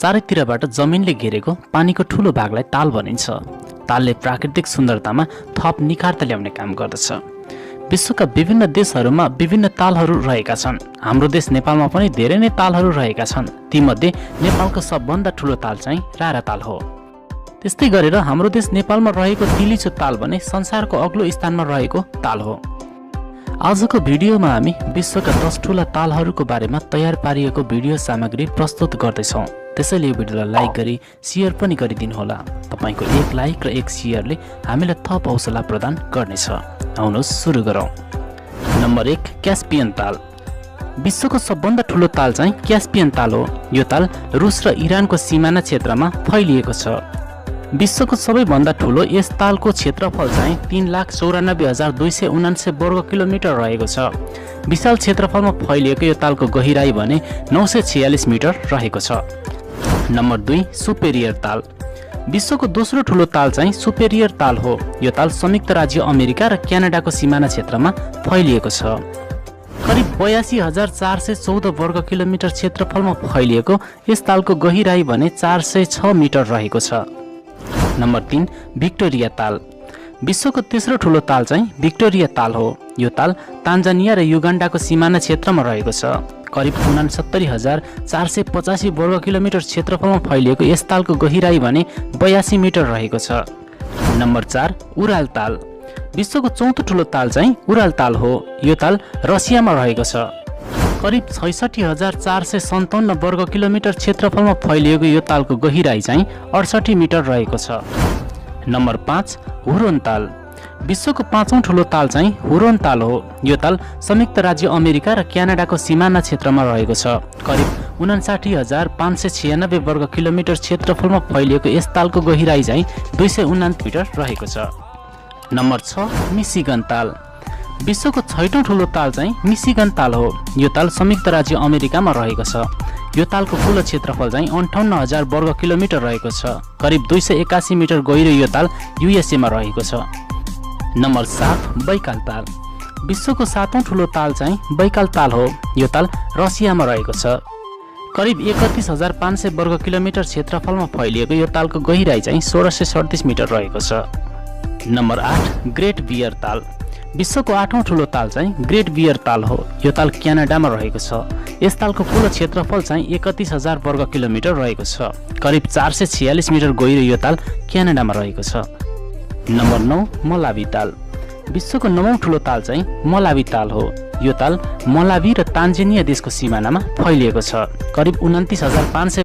चारैतिरबाट जमिनले घेरेको पानीको ठूलो भागलाई ताल भनिन्छ। तालले प्राकृतिक सुन्दरतामा थप निखारता ल्याउने काम गर्दछ। विश्वका विभिन्न देशहरूमा विभिन्न तालहरू रहेका छन्। हाम्रो देश नेपालमा पनि धेरै नै तालहरू रहेका छन्। तीमध्ये नेपालको सबभन्दा ठूलो ताल चाहिँ रारा ताल हो। त्यस्तै गरेर हाम्रो देश नेपालमा रहेको तिलिचो ताल भने संसारको अग्लो स्थानमा रहेको ताल हो। आजको भिडियोमा हामी विश्वका 10 ठूला तालहरूको बारेमा तयार पारिएको भिडियो सामग्री प्रस्तुत गर्दैछौँ। त्यसैले यो भिडियोलाई लाइक गरी शेयर पनि गरिदिनुहोला। तपाईको एक लाइक र एक शेयरले हामीलाई थप हौसला प्रदान गर्नेछ। आउनुहोस् सुरु गरौँ। नम्बर 1 क्यास्पियन ताल। विश्वको सबभन्दा ठूलो ताल चाहिँ क्यास्पियन ताल हो। यो ताल रुस र इरानको सिमाना क्षेत्रमा फैलिएको छ। विश्वको सबैभन्दा ठूलो यस तालको क्षेत्रफल चाहिँ 3,94,279 वर्ग किलोमिटर रहेको छ। विशाल क्षेत्रफलमा फैलिएको यो तालको गहिराई भने 946 मिटर रहेको छ। नम्बर 2 सुपेरियर ताल। विश्वको दोस्रो ठूलो ताल चाहिँ सुपेरियर ताल हो। यो ताल संयुक्त राज्य अमेरिका र क्यानाडाको सिमाना क्षेत्रमा फैलिएको छ। करिब 82,414 वर्ग किलोमिटर क्षेत्रफलमा फैलिएको यस तालको गहिराई भने 406 मिटर रहेको छ। नम्बर 3 भिक्टोरिया ताल। विश्वको तेस्रो ठूलो ताल चाहिँ भिक्टोरिया ताल हो। यो ताल तान्जानिया र युगान्डाको सिमाना क्षेत्रमा रहेको छ। करिब 69,485 वर्ग किलोमिटर क्षेत्रफलमा फैलिएको यस तालको गहिराई भने 82 मिटर रहेको छ। नम्बर 4 उराल ताल। विश्वको चौथो ठूलो ताल चाहिँ उराल ताल हो। यो ताल रसियामा रहेको छ। करिब 66,457 वर्ग किलोमिटर क्षेत्रफलमा फैलिएको यो तालको गहिराई चाहिँ 68 मिटर रहेको छ। नम्बर 5 हुरोन ताल। विश्वको पाँचौं ठूलो ताल चाहिँ हुरोन ताल हो। यो ताल संयुक्त राज्य अमेरिका र क्यानाडाको सिमाना क्षेत्रमा रहेको छ। करिब 59,596 वर्ग किलोमिटर क्षेत्रफलमा फैलिएको यस तालको गहिराई चाहिँ 229 मिटर रहेको छ। नम्बर 6 मिशिगन ताल। विश्वको 6औं ठूलो ताल चाहिँ मिशिगन ताल हो। यो ताल संयुक्त राज्य अमेरिकामा रहेको छ। यो तालको कुल क्षेत्रफल चाहिँ 58,000 वर्ग किलोमिटर रहेको छ। करिब 281 मिटर गहिरो यो ताल युएसए मा रहेको छ। नम्बर 7 बैकाल ताल। विश्वको 7औं ठूलो ताल चाहिँ बैकाल ताल हो। यो ताल रसियामा रहेको छ। करिब 31,500 वर्ग किलोमिटर क्षेत्रफलमा फैलिएको यो तालको गहिराई चाहिँ 1637 मिटर रहेको छ। नम्बर 8 ग्रेट बियर ताल। विश्वको 8औं ठूलो ताल चाहिँ ग्रेट बियर ताल हो। यो ताल क्यानाडामा रहेको छ। यस तालको कुल क्षेत्रफल चाहिँ 31,000 वर्ग किलोमिटर रहेको छ। करिब 446 मिटर गहिरो यो ताल क्यानाडामा रहेको छ। नम्बर 9 मलावी ताल। विश्वको 9औं ठूलो ताल चाहिँ मलावी ताल हो। यो ताल मलावी र तान्जानिया देशको सिमानामा फैलिएको छ। करिब 29,500